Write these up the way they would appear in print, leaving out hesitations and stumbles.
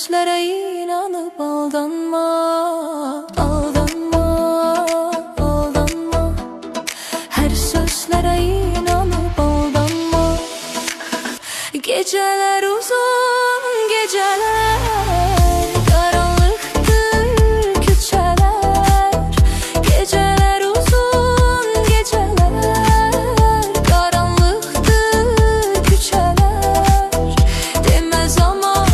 sözlere inanıp aldanma, aldanma, aldanma. Her sözlere inanıp aldanma. Geceler uzun geceler, karanlıktır küçeler. Geceler uzun geceler, karanlıktır küçeler. Deme zaman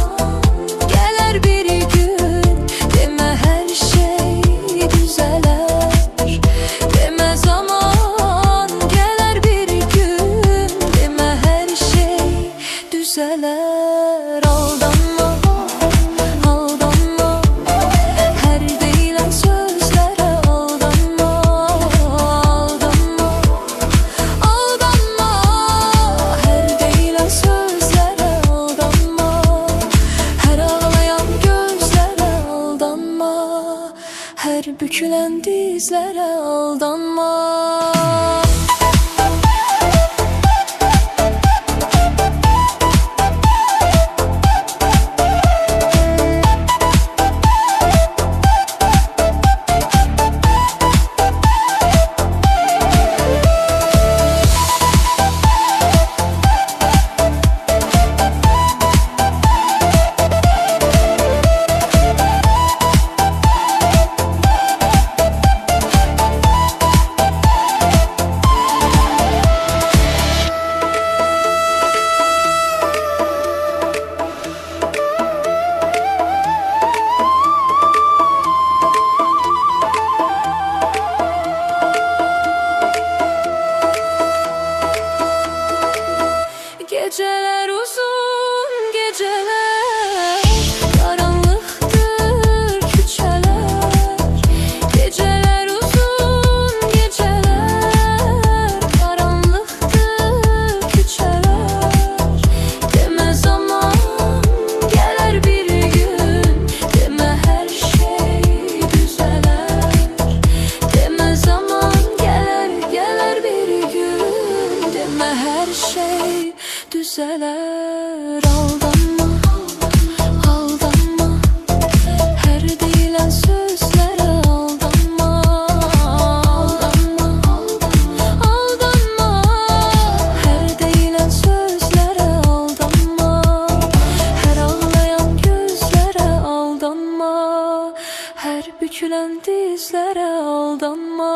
gelir bir gün, deme her şey düzeler. Deme zaman gelir bir gün, deme her şey düzeler. Aldanma, aldanma, her deyilen sözlere aldanma, aldanma, aldanma. Her deyilen sözlere aldanma, her ağlayan gözlere aldanma, her bükülen dizlere aldanma. Geceler uzun geceler, karanlıktır küçeler. Geceler uzun geceler, karanlıktır küçeler. Deme zaman gelir bir gün, deme her şey düzeler. Deme zaman gelir bir gün, deme her şey düzeler. Aldanma, aldanma, her deyilen sözlere aldanma, aldanma, aldanma. Her deyilen sözlere aldanma, her ağlayan gözlere aldanma, her bükülen dizlere aldanma.